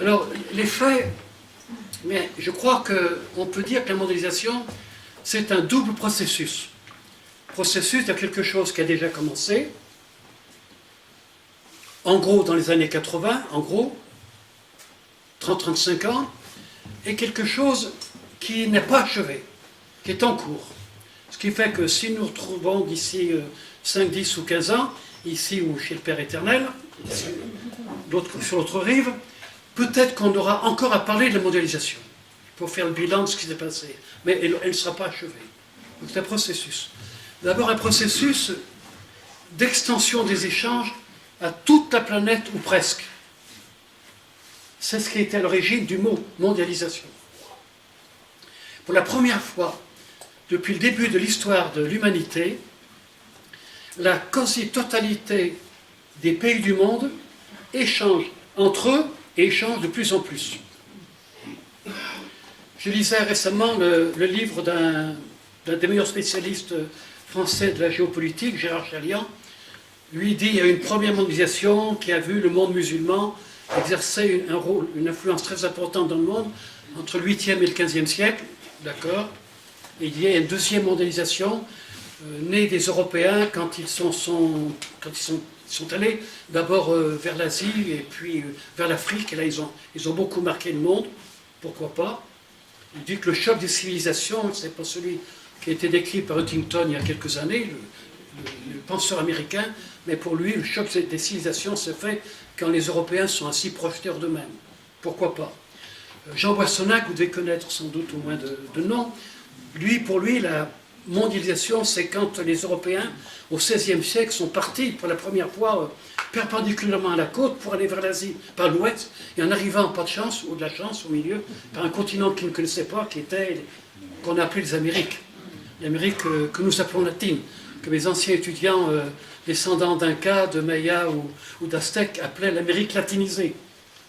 Alors, les faits, mais je crois qu'on peut dire que la mondialisation, c'est un double processus. Processus de quelque chose qui a déjà commencé, en gros dans les années 80, en gros, 30-35 ans, et quelque chose qui n'est pas achevé, qui est en cours. Ce qui fait que si nous retrouvons d'ici 5, 10 ou 15 ans, ici ou chez le Père Éternel, sur l'autre rive, peut-être qu'on aura encore à parler de la mondialisation, pour faire le bilan de ce qui s'est passé. Mais elle ne sera pas achevée. Donc c'est un processus. D'abord un processus d'extension des échanges à toute la planète, ou presque. C'est ce qui était à l'origine du mot mondialisation. Pour la première fois, depuis le début de l'histoire de l'humanité, la quasi-totalité des pays du monde échangent entre eux et échangent de plus en plus. Je lisais récemment le livre d'un des meilleurs spécialistes français de la géopolitique, Gérard Chaliand. Lui dit qu'il y a une première mondialisation qui a vu le monde musulman exercer un rôle, une influence très importante dans le monde entre le 8e et le 15e siècle, d'accord. Et il y a une deuxième mondialisation née des Européens quand ils sont allés d'abord vers l'Asie et puis vers l'Afrique, et là ils ont beaucoup marqué le monde, pourquoi pas. Il dit que le choc des civilisations, c'est pas celui qui a été décrit par Huntington il y a quelques années, le penseur américain, mais pour lui, le choc des civilisations se fait quand les Européens sont ainsi projeteurs d'eux-mêmes. Pourquoi pas? Jean Boissonnac, vous devez connaître sans doute au moins de nom, pour lui, la mondialisation, c'est quand les Européens, au XVIe siècle, sont partis pour la première fois perpendiculairement à la côte pour aller vers l'Asie, par l'ouest, et en arrivant, pas de chance, ou de la chance au milieu, par un continent qu'ils ne connaissaient pas, qu'on a appelé les Amériques. L'Amérique que nous appelons latine, que mes anciens étudiants descendants d'Inca, de Maya ou d'Aztèques appelaient l'Amérique latinisée.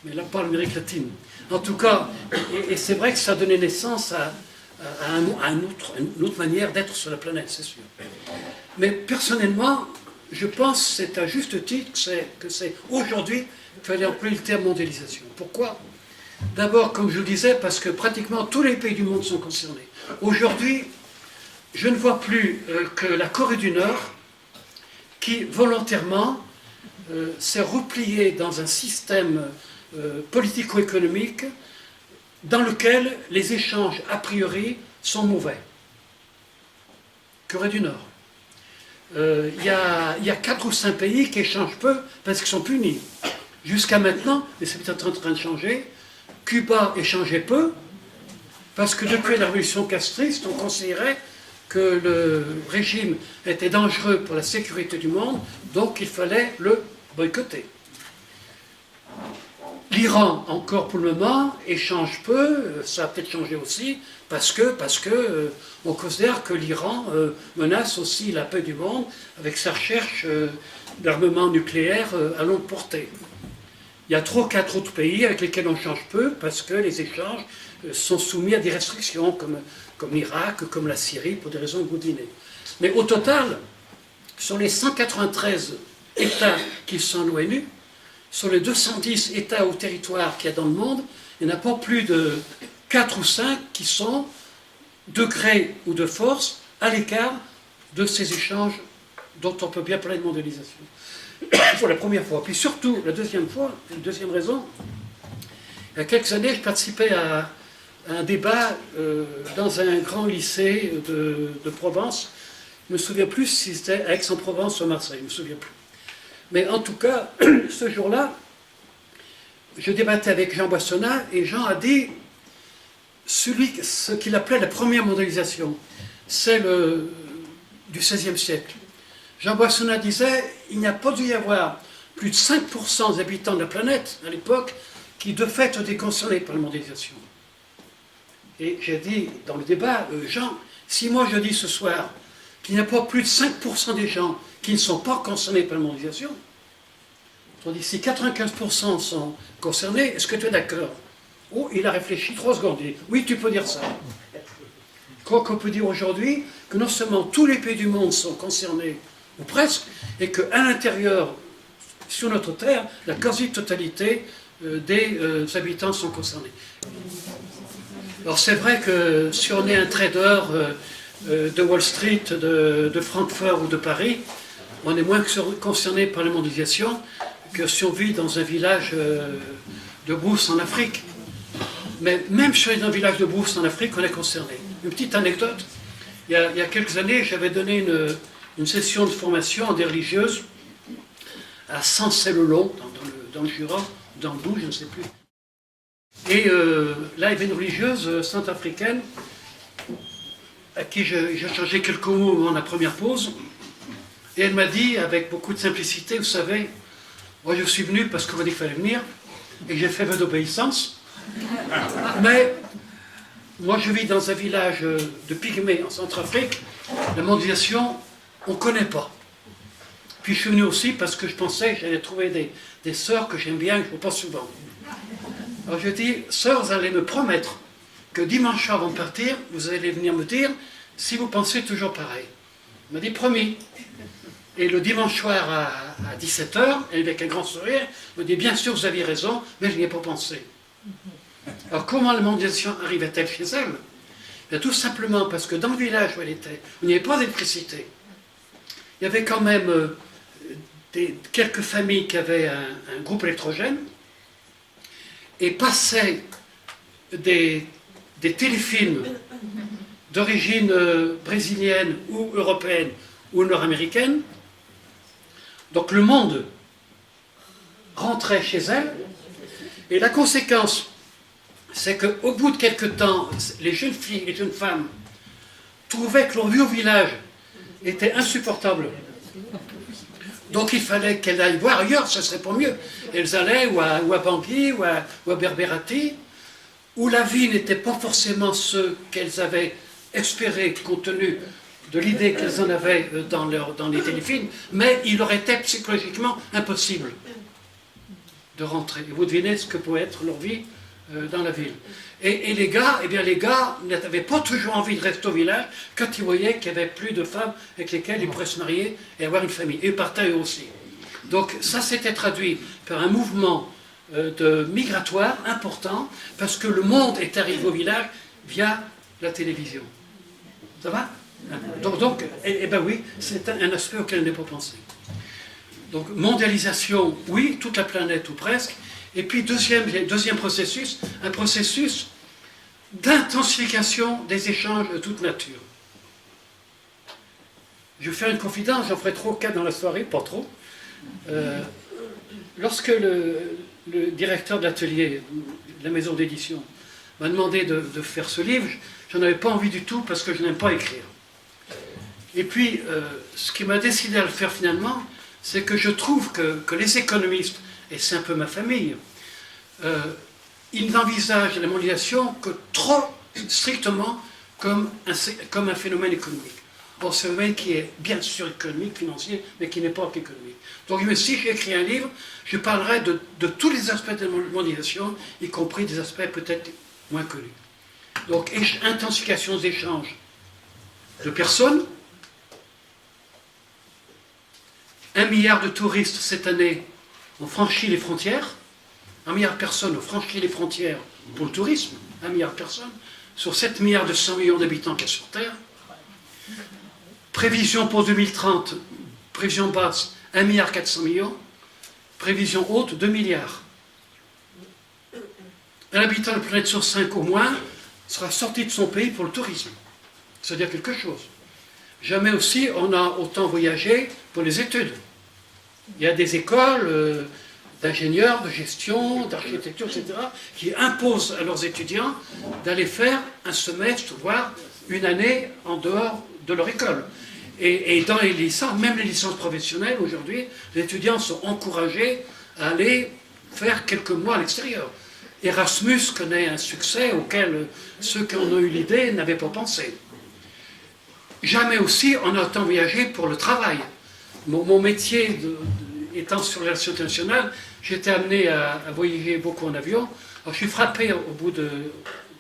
Mais là, pas l'Amérique latine. En tout cas, et c'est vrai que ça donnait naissance à une autre manière d'être sur la planète, c'est sûr. Mais personnellement, je pense, c'est à juste titre, que c'est aujourd'hui qu'il fallait employer le terme mondialisation. Pourquoi? D'abord, comme je le disais, parce que pratiquement tous les pays du monde sont concernés. Aujourd'hui, je ne vois plus que la Corée du Nord qui, volontairement, s'est repliée dans un système politico-économique dans lequel les échanges, a priori, sont mauvais. Corée du Nord. Il y a 4 ou 5 pays qui échangent peu parce qu'ils sont punis. Jusqu'à maintenant, mais c'est peut-être en train de changer, Cuba échangeait peu parce que depuis la révolution castriste, on considérait que le régime était dangereux pour la sécurité du monde, donc il fallait le boycotter. L'Iran, encore pour le moment, échange peu, ça a peut-être changé aussi, parce que on considère que l'Iran menace aussi la paix du monde avec sa recherche d'armement nucléaire à longue portée. Il y a 3 ou 4 autres pays avec lesquels on change peu, parce que les échanges sont soumis à des restrictions, comme l'Irak, comme la Syrie, pour des raisons que vous devinez. Mais au total, sur les 193 États qui sont à l'ONU, sur les 210 États ou territoires qu'il y a dans le monde, il n'y en a pas plus de 4 ou 5 qui sont, de gré ou de force, à l'écart de ces échanges dont on peut bien parler de mondialisation. Pour la première fois. Puis surtout, la deuxième raison, il y a quelques années, je participais à un débat dans un grand lycée de Provence. Je ne me souviens plus si c'était à Aix-en-Provence ou à Marseille, je ne me souviens plus. Mais en tout cas, ce jour-là, je débattais avec Jean Boissonnat, et Jean a dit ce qu'il appelait la première mondialisation, c'est du XVIe siècle. Jean Boissonnat disait il n'y a pas dû y avoir plus de 5% des habitants de la planète, à l'époque, qui de fait étaient concernés par la mondialisation. Et j'ai dit dans le débat, Jean, si moi je dis ce soir qu'il n'y a pas plus de 5% des gens qui ne sont pas concernés par la mondialisation, on dit si 95% sont concernés, est-ce que tu es d'accord? Oh, il a réfléchi 3 secondes, il dit oui, tu peux dire ça. Je crois qu'on peut dire aujourd'hui que non seulement tous les pays du monde sont concernés, ou presque, et qu'à l'intérieur, sur notre terre, la quasi-totalité des habitants sont concernés. Alors c'est vrai que si on est un trader de Wall Street, de Francfort ou de Paris, on est moins concerné par la mondialisation que si on vit dans un village de brousse en Afrique. Mais même si on est dans un village de brousse en Afrique, on est concerné. Une petite anecdote, il y a quelques années, j'avais donné une session de formation à des religieuses à Sancey-le-Long, dans le Jura, dans le Doubs, je ne sais plus. Et là, il y avait une religieuse centrafricaine à qui j'ai changé quelques mots au moment de la première pause. Et elle m'a dit, avec beaucoup de simplicité, vous savez, moi je suis venu parce qu'on m'a dit qu'il fallait venir, et j'ai fait vœu d'obéissance. Mais moi je vis dans un village de pygmées en Centrafrique, la mondialisation, on ne connaît pas. Puis je suis venu aussi parce que je pensais que j'allais trouver des sœurs que j'aime bien, que je ne vois pas souvent. Alors je dis, sœurs, vous allez me promettre que dimanche soir avant de partir, vous allez venir me dire si vous pensez toujours pareil. Elle m'a dit, promis. Et le dimanche soir à 17h, elle avec un grand sourire, me dit, bien sûr, vous aviez raison, mais je n'y ai pas pensé. Alors comment la mondialisation arrivait-elle chez elle? Bien, tout simplement parce que dans le village où elle était, où il n'y avait pas d'électricité, il y avait quand même quelques familles qui avaient un groupe électrogène, et passaient des téléfilms d'origine brésilienne ou européenne ou nord-américaine. Donc le monde rentrait chez elle, et la conséquence, c'est qu'au bout de quelques temps, les jeunes filles et jeunes femmes trouvaient que leur vie au village était insupportable. Donc il fallait qu'elles aillent voir ailleurs, ce serait pas mieux. Elles allaient ou à Bangui ou à Berberati, où la vie n'était pas forcément ce qu'elles avaient espéré compte tenu de l'idée qu'elles en avaient dans les téléfilms, mais il leur était psychologiquement impossible de rentrer. Et vous devinez ce que pouvait être leur vie dans la ville. Et les gars, les gars n'avaient pas toujours envie de rester au village quand ils voyaient qu'il n'y avait plus de femmes avec lesquelles ils pourraient se marier et avoir une famille. Et ils partaient eux aussi. Donc ça s'était traduit par un mouvement migratoire important, parce que le monde est arrivé au village via la télévision. Ça va? Donc oui, c'est un aspect auquel on n'est pas pensé. Donc mondialisation, oui, toute la planète ou presque. Et puis deuxième processus, un processus d'intensification des échanges de toute nature. Je vais faire une confidence, j'en ferai 3 ou 4 dans la soirée, pas trop. Lorsque le directeur de l'atelier, de la maison d'édition, m'a demandé de faire ce livre, j'en avais pas envie du tout parce que je n'aime pas écrire. Et puis, ce qui m'a décidé à le faire finalement, c'est que je trouve que les économistes, et c'est un peu ma famille, ils n'envisagent la mondialisation que trop strictement comme un phénomène économique. Or, c'est un phénomène qui est bien sûr économique, financier, mais qui n'est pas qu'économique. Donc, si j'écris un livre, je parlerai de tous les aspects de la mondialisation, y compris des aspects peut-être moins connus. Donc, intensification des échanges de personnes. 1 milliard de touristes cette année ont franchi les frontières. 1 milliard de personnes ont franchi les frontières pour le tourisme. 1 milliard de personnes. Sur 7 milliards de 100 millions d'habitants qu'il y a sur Terre. Prévision pour 2030, prévision basse, 1 milliard 400 millions. Prévision haute, 2 milliards. Un habitant de la planète sur 5 au moins sera sorti de son pays pour le tourisme. C'est-à-dire quelque chose. Jamais aussi on a autant voyagé pour les études. Il y a des écoles d'ingénieurs, de gestion, d'architecture, etc., qui imposent à leurs étudiants d'aller faire un semestre, voire une année en dehors de leur école. Et dans les licences, même les licences professionnelles, aujourd'hui, les étudiants sont encouragés à aller faire quelques mois à l'extérieur. Erasmus connaît un succès auquel ceux qui en ont eu l'idée n'avaient pas pensé. Jamais aussi on a autant voyagé pour le travail. Mon métier étant sur les relations internationales, j'étais amené à voyager beaucoup en avion. Alors je suis frappé au bout de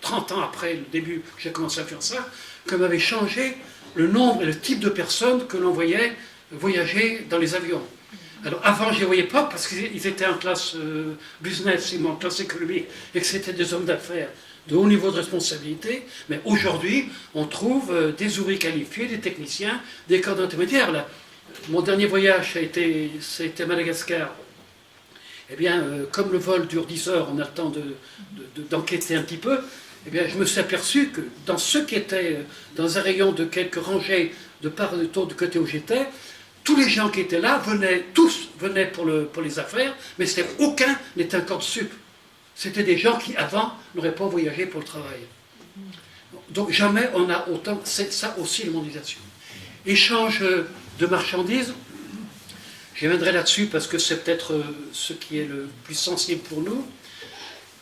30 ans après le début que j'ai commencé à faire ça, que m'avait changé le nombre et le type de personnes que l'on voyait voyager dans les avions. Alors avant, je ne les voyais pas parce qu'ils étaient en classe business, en classe économique, et que c'était des hommes d'affaires de haut niveau de responsabilité. Mais aujourd'hui, on trouve des ouvriers qualifiés, des techniciens, des cadres intermédiaires. Là. Mon dernier voyage, ça a été à Madagascar. Eh bien, comme le vol dure 10 heures, on a le temps d'enquêter un petit peu. Eh bien, je me suis aperçu que dans ceux qui étaient dans un rayon de quelques rangées de part et d'autre du côté où j'étais, tous les gens qui étaient là tous venaient pour les affaires, mais aucun n'était un corps sup. C'était des gens qui, avant, n'auraient pas voyagé pour le travail. Donc jamais on a autant... C'est ça aussi, la mondialisation. Échange de marchandises, je viendrai là-dessus parce que c'est peut-être ce qui est le plus sensible pour nous.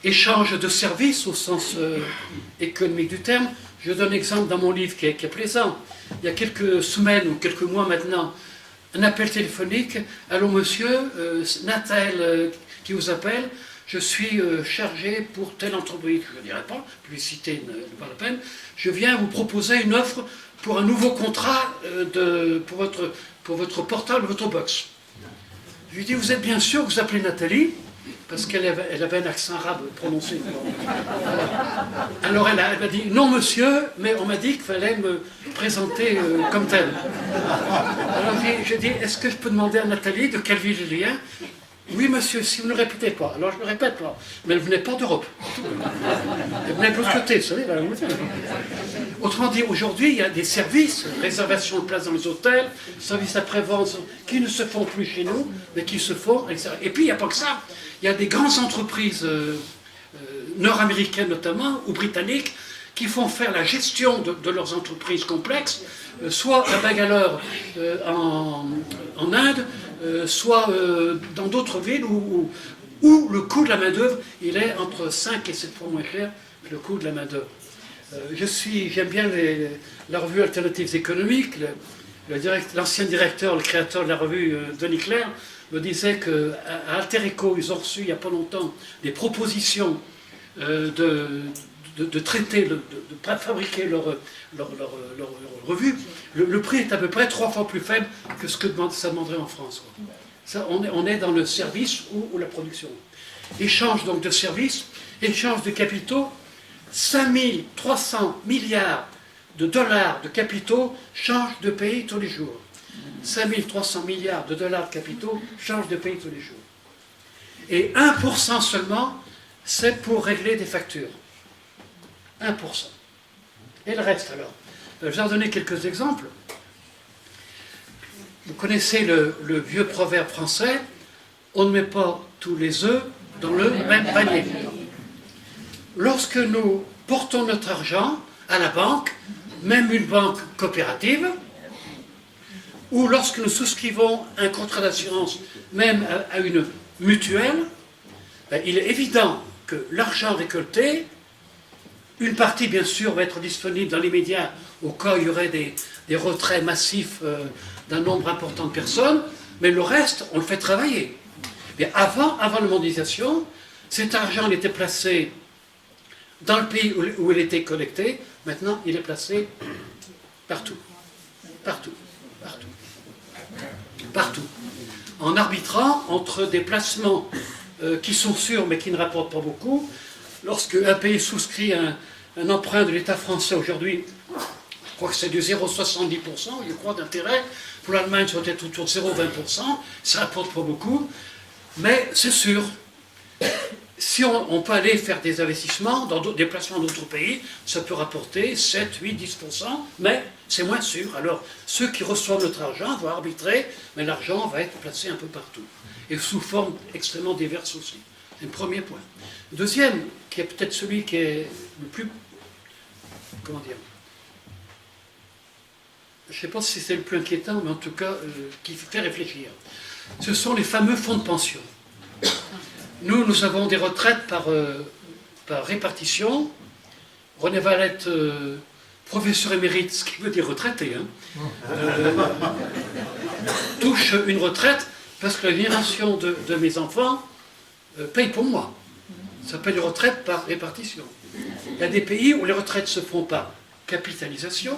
Échange de services au sens économique du terme. Je donne un exemple dans mon livre qui est plaisant. Il y a quelques semaines ou quelques mois maintenant, un appel téléphonique. Allô monsieur, Nathel qui vous appelle. Je suis chargé pour telle entreprise. Je ne dirai pas, publicité n'est pas la peine. Je viens vous proposer une offre pour un nouveau contrat pour votre portable, votre box. Je lui dis, vous êtes bien sûr que vous appelez Nathalie? Parce qu'elle avait un accent arabe prononcé. Alors elle m'a dit, non monsieur, mais on m'a dit qu'il fallait me présenter comme tel. Alors je dis, est-ce que je peux demander à Nathalie de quelle ville elle vient? Oui monsieur, si vous ne le répétez pas. Alors je ne le répète pas. Mais elle ne venait pas d'Europe. Elle venait de l'autre côté, vous savez. Autrement dit, aujourd'hui, il y a des services, réservation de place dans les hôtels, services après-vente, qui ne se font plus chez nous, mais qui se font à l'extérieur. Et puis, il n'y a pas que ça. Il y a des grandes entreprises nord-américaines notamment, ou britanniques, qui font faire la gestion de leurs entreprises complexes, soit à Bangalore en Inde, soit dans d'autres villes où le coût de la main-d'œuvre il est entre 5 et 7 fois moins cher que le coût de la main-d'œuvre. J'aime bien la revue Alternatives économiques. L'ancien directeur, le créateur de la revue, Denis Clair, me disait qu'à Alter Eco, ils ont reçu il n'y a pas longtemps des propositions de traiter, de fabriquer leur revue. Le prix est à peu près 3 fois plus faible que ce que ça demanderait en France. Ça, on est dans le service ou la production. Échange donc de services, échange de capitaux. 5300 milliards de dollars de capitaux changent de pays tous les jours. 5300 milliards de dollars de capitaux changent de pays tous les jours. Et 1% seulement, c'est pour régler des factures. 1%. Et le reste alors? Je vais en donner quelques exemples. Vous connaissez le vieux proverbe français, on ne met pas tous les œufs dans le même panier. Lorsque nous portons notre argent à la banque, même une banque coopérative, ou lorsque nous souscrivons un contrat d'assurance, même à une mutuelle, ben, il est évident que l'argent récolté, une partie bien sûr va être disponible dans les médias au cas où il y aurait des retraits massifs d'un nombre important de personnes, mais le reste, on le fait travailler. Bien, avant la mondialisation, cet argent il était placé dans le pays où il était collecté. Maintenant, il est placé partout. Partout. Partout. Partout. En arbitrant entre des placements qui sont sûrs mais qui ne rapportent pas beaucoup. Lorsque un pays souscrit un emprunt de l'État français aujourd'hui, je crois que c'est du 0,70%, je crois, d'intérêt. Pour l'Allemagne, ça doit être autour de 0,20%. Ça ne rapporte pas beaucoup. Mais c'est sûr. Si on peut aller faire des investissements dans des placements d'autres pays, ça peut rapporter 7, 8, 10%, mais c'est moins sûr. Alors, ceux qui reçoivent notre argent vont arbitrer, mais l'argent va être placé un peu partout. Et sous forme extrêmement diverse aussi. C'est le premier point. Deuxième, qui est peut-être celui qui est le plus... Comment dire? Je ne sais pas si c'est le plus inquiétant, mais en tout cas, qui fait réfléchir. Ce sont les fameux fonds de pension. Nous avons des retraites par répartition. René Valette, professeur émérite, ce qui veut dire retraité, touche une retraite parce que la génération de mes enfants paye pour moi. Ça s'appelle une retraite par répartition. Il y a des pays où les retraites se font par capitalisation.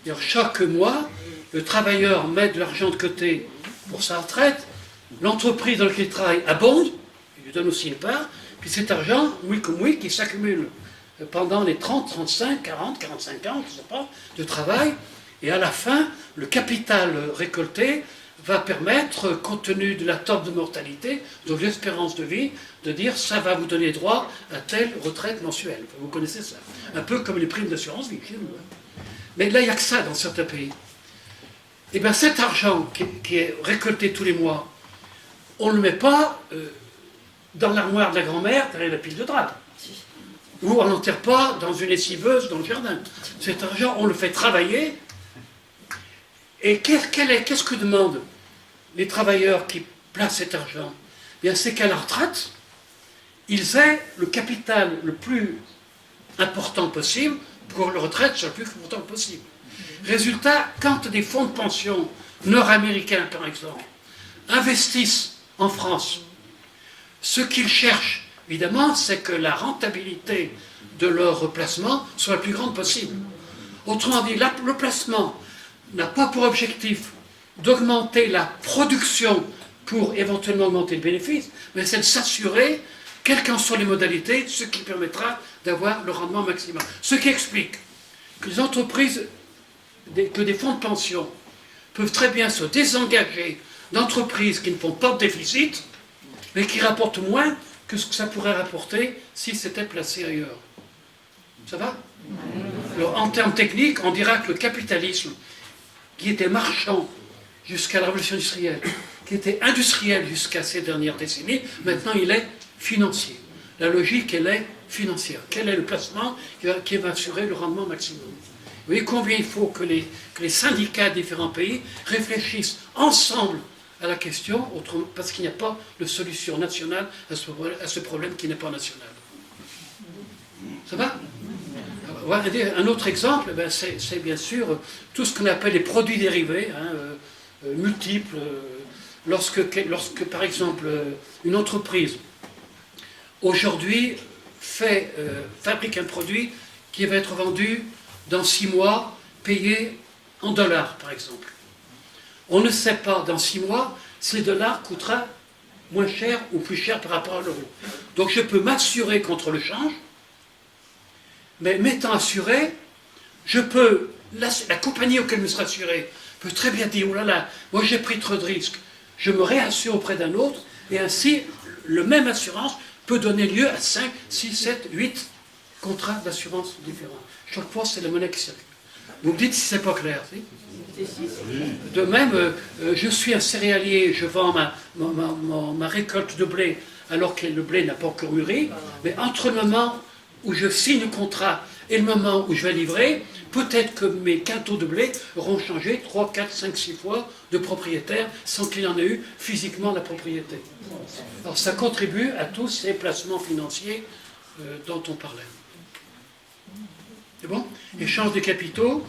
Et chaque mois, le travailleur met de l'argent de côté pour sa retraite. l'entreprise dans laquelle il travaille abonde, il lui donne aussi une part, puis cet argent, oui comme oui, qui s'accumule pendant les 30, 35, 40, 45 ans, je ne sais pas, de travail, et à la fin, le capital récolté va permettre, compte tenu de la table de mortalité, de l'espérance de vie, de dire ça va vous donner droit à telle retraite mensuelle. Vous connaissez ça. Un peu comme les primes d'assurance vie chez nous. Mais là, il n'y a que ça dans certains pays. Et bien cet argent qui est récolté tous les mois, on ne le met pas dans l'armoire de la grand-mère derrière la pile de draps. Ou on n'enterre pas dans une lessiveuse dans le jardin. Cet argent, on le fait travailler. Et qu'est-ce que demandent les travailleurs qui placent cet argent? Bien, c'est qu'à la retraite, ils aient le capital le plus important possible pour que la retraite soit le plus important possible. Résultat, quand des fonds de pension nord-américains, par exemple, investissent en France, ce qu'ils cherchent, évidemment, c'est que la rentabilité de leur placement soit la plus grande possible. Autrement dit, le placement n'a pas pour objectif d'augmenter la production pour éventuellement augmenter le bénéfice, mais c'est de s'assurer, quelles qu'en soient les modalités, ce qui permettra d'avoir le rendement maximum. Ce qui explique que les entreprises, que des fonds de pension peuvent très bien se désengager d'entreprises qui ne font pas de déficit, mais qui rapportent moins que ce que ça pourrait rapporter si c'était placé ailleurs. Ça va? Alors, en termes techniques, on dira que le capitalisme, qui était marchand jusqu'à la révolution industrielle, qui était industriel jusqu'à ces dernières décennies, maintenant il est financier. La logique, elle est financière. Quel est le placement qui va assurer le rendement maximum? Vous voyez combien il faut que les syndicats de différents pays réfléchissent ensemble à la question, parce qu'il n'y a pas de solution nationale à ce problème qui n'est pas national. Ça va? Un autre exemple, c'est bien sûr tout ce qu'on appelle les produits dérivés, multiples. Lorsque, par exemple, une entreprise, aujourd'hui, fabrique un produit qui va être vendu dans 6 mois, payé en dollars, par exemple. On ne sait pas, dans 6 mois, si le dollar coûtera moins cher ou plus cher par rapport à l'euro. Donc je peux m'assurer contre le change, mais m'étant assuré, je peux, la compagnie auquel je me serai assuré peut très bien dire, oh là là, moi j'ai pris trop de risques, je me réassure auprès d'un autre, et ainsi, le même assurance peut donner lieu à 5, 6, 7, 8 contrats d'assurance différents. Chaque fois, c'est la monnaie qui circule. Vous me dites si c'est pas clair, si? De même, je suis un céréalier, je vends ma récolte de blé alors que le blé n'a pas encore mûri, mais entre le moment où je signe le contrat et le moment où je vais livrer, peut-être que mes quintaux de blé auront changé 3, 4, 5, 6 fois de propriétaire sans qu'il en ait eu physiquement la propriété. Alors ça contribue à tous ces placements financiers dont on parlait. C'est bon? Échange des capitaux.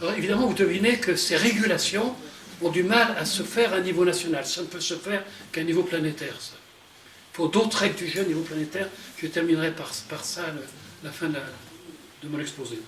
Alors évidemment, vous devinez que ces régulations ont du mal à se faire à un niveau national. Ça ne peut se faire qu'à un niveau planétaire. Ça. Il faut d'autres règles du jeu au niveau planétaire. Je terminerai par ça la fin de mon exposé.